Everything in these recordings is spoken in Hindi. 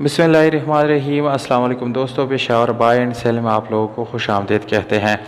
बिस्मिल्लाहिर्रहमानिर्रहीम। अस्सलाम वालेकुम दोस्तों, पेशावर बाय एंड सेल में आप लोगों को खुशामदीद कहते हैं।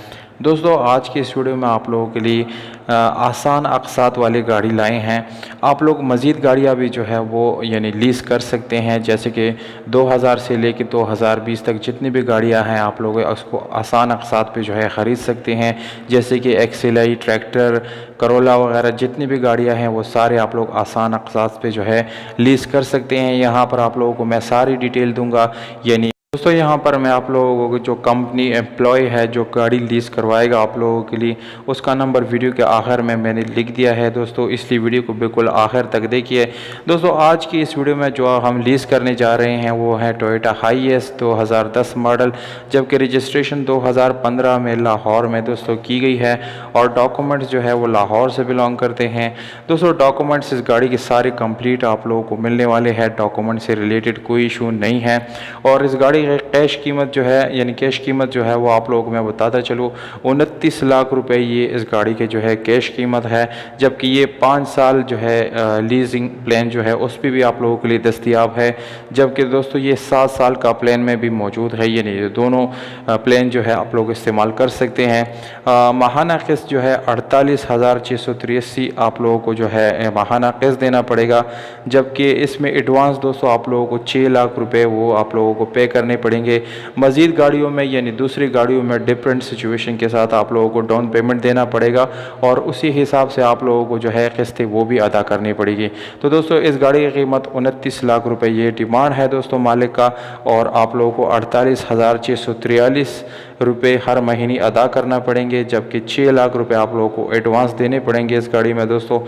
दोस्तों, आज की इस वीडियो में आप लोगों के लिए आसान अक़सात वाली गाड़ी लाए हैं। आप लोग मज़ीद गाड़ियाँ भी जो है वो यानी लीज़ कर सकते हैं, जैसे कि 2000 से लेकर 2020 तक जितनी भी गाड़ियाँ हैं आप लोग उसको आसान अक़सात पे जो है ख़रीद सकते हैं। जैसे कि एक्सेलाई, ट्रैक्टर, करोला वगैरह जितनी भी गाड़ियाँ हैं वो सारे आप लोग आसान अक़सात पे जो है लीज़ कर सकते हैं। यहाँ पर आप लोगों को मैं सारी डिटेल दूंगा। यानी दोस्तों, यहाँ पर मैं आप लोगों को जो कंपनी एम्प्लॉय है जो गाड़ी लीज़ करवाएगा आप लोगों के लिए, उसका नंबर वीडियो के आखिर में मैंने लिख दिया है दोस्तों, इसलिए वीडियो को बिल्कुल आखिर तक देखिए। दोस्तों, आज की इस वीडियो में जो हम लीज़ करने जा रहे हैं वो है टोयोटा हाईएस 2010 मॉडल, जबकि रजिस्ट्रेशन 2015 में लाहौर में दोस्तों की गई है और डॉक्यूमेंट्स जो है वो लाहौर से बिलोंग करते हैं। दोस्तों, डॉक्यूमेंट्स इस गाड़ी के सारे कंप्लीट आप लोगों को मिलने वाले हैं, डॉक्यूमेंट से रिलेटेड कोई इशू नहीं है। और इस गाड़ी कैश कीमत जो है यानी कैश कीमत जो है वो आप लोगों को मैं बताता चलूँ 29 लाख रुपए ये इस गाड़ी के जो है कैश कीमत है। जबकि ये 5 साल जो है लीजिंग प्लान जो है उस पर भी आप लोगों के लिए दस्तयाब है। जबकि दोस्तों ये 7 साल का प्लान में भी मौजूद है, यानी ये दोनों प्लान जो है आप लोग इस्तेमाल कर सकते हैं। माहाना किस्त जो है 48,683 आप लोगों को जो है माहाना किस्त देना पड़ेगा। जबकि इसमें एडवांस दोस्तों आप लोगों को 6 लाख रुपए वो आप लोगों को पे करने पड़ेंगे। मज़ीद गाड़ियों में यानी दूसरी गाड़ियों में डिफरेंट सिचुएशन के साथ आप लोगों को डाउन पेमेंट देना पड़ेगा और उसी हिसाब से आप लोगों को जो है किस्तें वो भी अदा करनी पड़ेगी। तो दोस्तों, इस गाड़ी की कीमत 29 लाख रुपए ये डिमांड है दोस्तों मालिक का, और आप लोगों को 48,643 रुपये हर महीने अदा करना पड़ेंगे। जबकि 6 लाख रुपए आप लोगों को एडवांस देने पड़ेंगे इस गाड़ी में दोस्तों।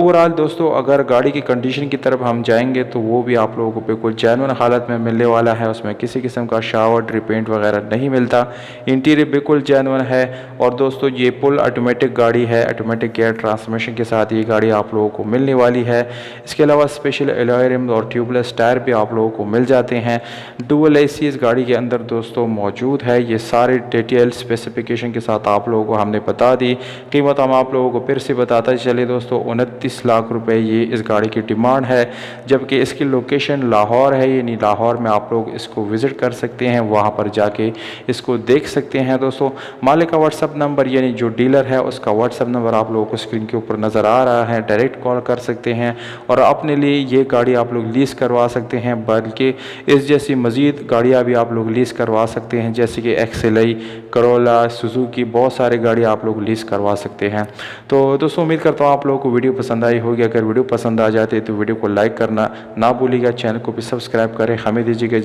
ओवरऑल दोस्तों, अगर गाड़ी की कंडीशन की तरफ हम जाएंगे तो वो भी आप लोगों को बिल्कुल जेन्युइन हालत में मिलने वाला है। उसमें किसी किस्म का शावर रिपेंट वगैरह नहीं मिलता, इंटीरियर बिल्कुल जेन्युइन है। और दोस्तों, ये फुल ऑटोमेटिक गाड़ी है, ऑटोमेटिक गियर ट्रांसमिशन के साथ ये गाड़ी आप लोगों को मिलने वाली है। इसके अलावा स्पेशल अलॉय रिम और ट्यूबलेस टायर भी आप लोगों को मिल जाते हैं। डुअल एसी इस गाड़ी के अंदर दोस्तों मौजूद है। ये सारे डिटेल स्पेसिफिकेशन के साथ आप लोगों को हमने बता दी। कीमत हम आप लोगों को फिर से बताता चले दोस्तों, 29 लाख रुपए ये इस गाड़ी की डिमांड है। जबकि इसकी लोकेशन लाहौर है, यानी लाहौर में आप लोग इसको विज़िट कर सकते हैं, वहाँ पर जाके इसको देख सकते हैं दोस्तों। मालिक का व्हाट्सअप नंबर यानी जो डीलर है उसका व्हाट्सअप नंबर आप लोगों को स्क्रीन के ऊपर नज़र आ रहा है, डायरेक्ट कॉल कर सकते हैं और अपने लिए ये गाड़ी आप लोग लीज़ करवा सकते हैं। बल्कि इस जैसी मज़ीद गाड़ियाँ भी आप लोग लीज़ करवा सकते हैं, जैसे कि एक्सेलाई, करोला, सुजुकी, बहुत सारी गाड़ी आप लोग लीज़ करवा सकते हैं। तो दोस्तों, उम्मीद करता हूँ आप लोगों को वीडियो पसंद आई होगी। अगर वीडियो पसंद आ जाती है तो वीडियो को लाइक करना ना भूलिएगा, चैनल को भी सब्सक्राइब करें। हमें दीजिएगा।